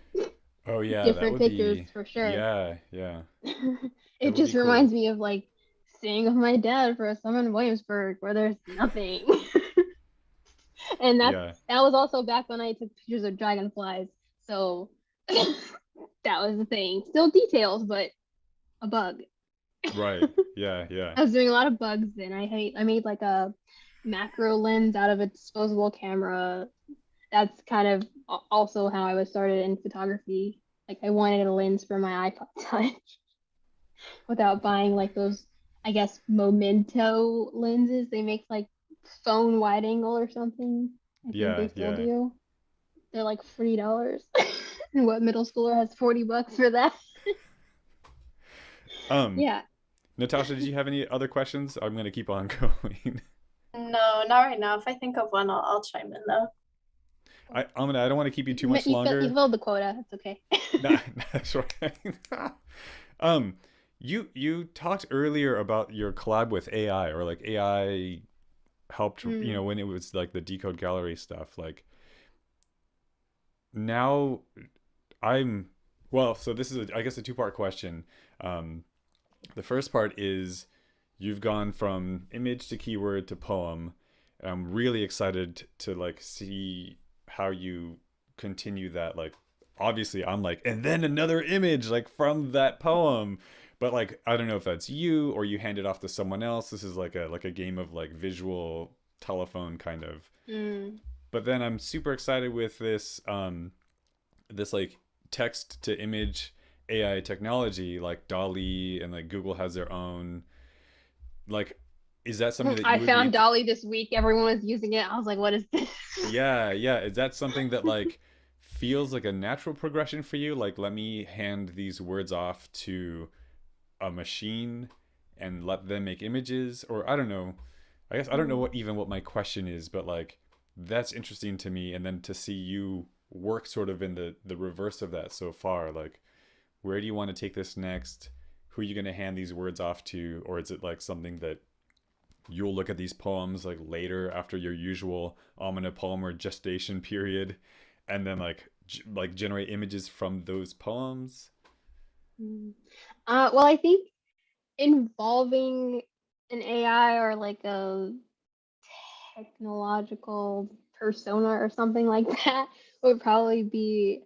Oh yeah, that different would pictures be, for sure. yeah, yeah. That It would be just cool. reminds me of like staying with my dad for a summer in Williamsburg where there's nothing. And Yeah, that was also back when I took pictures of dragonflies. So that was the thing. Still details, but a bug. right. Yeah, yeah. I was doing a lot of bugs then. I made like a macro lens out of a disposable camera. That's kind of also how I was started in photography. Like I wanted a lens for my iPod Touch without buying like those, I guess, Momento lenses. They make like phone wide angle or something. I think they Yeah, still yeah. do. They're like $40. And what middle schooler has $40 for that? Um, Yeah. Natasha, did you have any other questions? I'm gonna keep on going. No, not right now. If I think of one, I'll chime in though. I don't want to keep you too much You longer. filled the quota. It's okay. Nah, that's right. um, you talked earlier about your collab with AI, or like AI helped, Mm. when it was like the Decode Gallery stuff. Like now I'm well, so this is I guess a two-part question. Um, the first part is you've gone from image to keyword to poem. And I'm really excited to like see how you continue that. Like obviously I'm like, and then another image like from that poem. But like I don't know if that's you or you hand it off to someone else. This is like a game of like visual telephone kind of. Mm. But then I'm super excited with this like text to image AI technology like Dolly and like Google has their own. Like is that something that I you would be found Dolly this week. Everyone was using it. I was like, what is this? Yeah, yeah. Is that something that like feels like a natural progression for you? Like let me hand these words off to a machine and let them make images, or I don't know. I guess I don't know Mm. what my question is, but like that's interesting to me, and then to see you work sort of in the reverse of that so far. Like where do you want to take this next? Who are you going to hand these words off to, or is it like something that you'll look at these poems like later after your usual Aamina Palmer gestation period, and then like generate images from those poems? Mm. Well, I think involving an AI or like a technological persona or something like that would probably be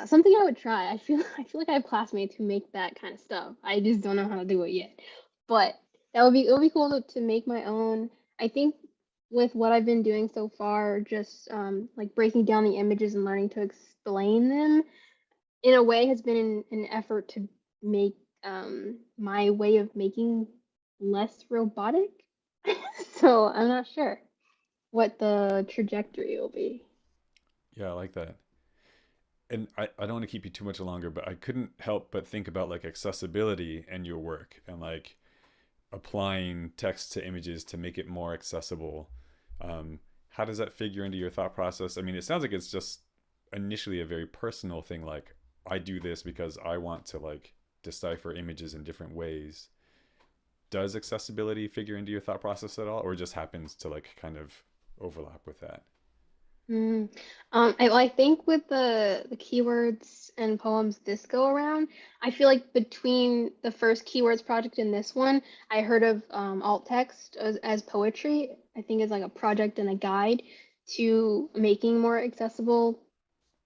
something I would try. I feel like I have classmates who make that kind of stuff. I just don't know how to do it yet. But it would be cool to make my own. I think with what I've been doing so far, just like breaking down the images and learning to explain them in a way has been an effort to make my way of making less robotic. So I'm not sure what the trajectory will be. Yeah, I like that. And I don't want to keep you too much longer, but I couldn't help but think about like accessibility in your work and like applying text to images to make it more accessible. How does that figure into your thought process? I mean, it sounds like it's just initially a very personal thing. Like I do this because I want to like decipher images in different ways. Does accessibility figure into your thought process at all, or just happens to like kind of overlap with that? Mm. I think with the keywords and poems this go around, I feel like between the first keywords project and this one, I heard of alt text as poetry. I think it's like a project and a guide to making more accessible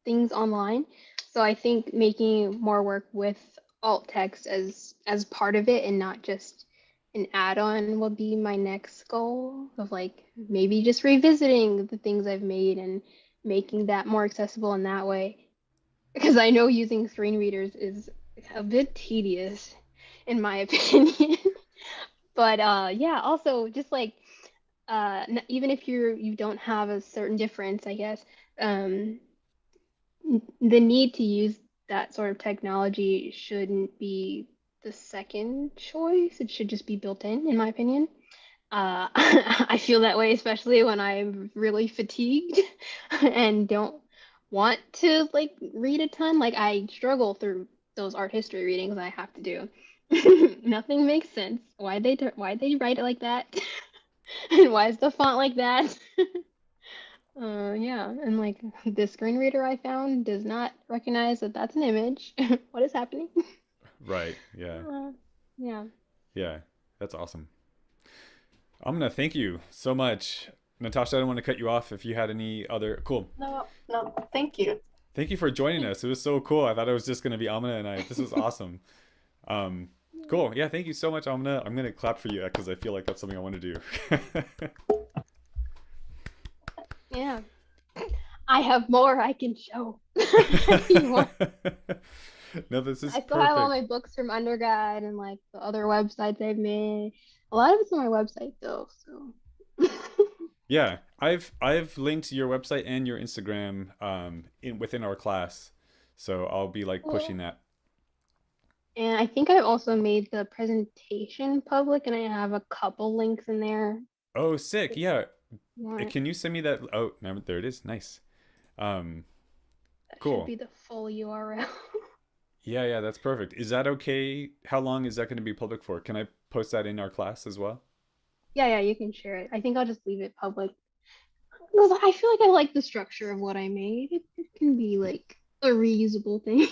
things online. So I think making more work with alt text as part of it and not just an add-on will be my next goal of like maybe just revisiting the things I've made and making that more accessible in that way. Because I know using screen readers is a bit tedious in my opinion. But yeah, also just like even if you don't have a certain difference, I guess, um the need to use that sort of technology shouldn't be the second choice. It should just be built in my opinion. I feel that way, especially when I'm really fatigued and don't want to like read a ton. Like I struggle through those art history readings I have to do. Nothing makes sense. Why they write it like that? And why is the font like that? Yeah, and like the screen reader I found does not recognize that that's an image. What is happening? Right. Yeah. Uh, yeah. Yeah. That's awesome. I'm gonna thank you so much, Natasha. I don't want to cut you off if you had any other cool. No, no, thank you. Thank you for joining us. It was so cool. I thought it was just gonna be Amina and I. This was awesome. Um, cool. Yeah. Thank you so much, Amina. I'm gonna clap for you because I feel like that's something I want to do. Yeah. I have more I can show. If you want. No, this is I still have all perfect. my books from undergrad and like the other websites I've made. A lot of it's on my website though, so Yeah, I've linked your website and your Instagram in within our class, so I'll be like pushing cool. that. And I think I've also made the presentation public and I have a couple links in there Oh, sick. if Yeah. you want. Can you send me that? Oh, no, there it is. Nice. Um, That should cool. be the full URL. Yeah, yeah, that's perfect. Is that okay? How long is that going to be public for? Can I post that in our class as well? Yeah, yeah, you can share it. I think I'll just leave it public because I feel like I like the structure of what I made. It can be like a reusable thing,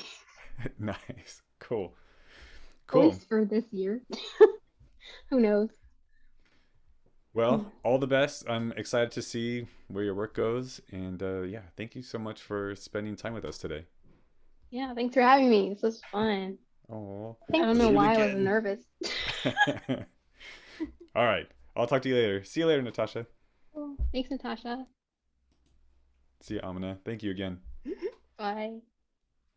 Nice. Cool. at Cool. least for this year. Who knows? Well, all the best. I'm excited to see where your work goes. And yeah, thank you so much for spending time with us today. Yeah, thanks for having me. This was fun. Oh, I don't Thank let's know you. do it why I was again. nervous. All right. I'll talk to you later. See you later, Natasha. Cool. Thanks, Natasha. See you, Amina. Thank you again. Bye.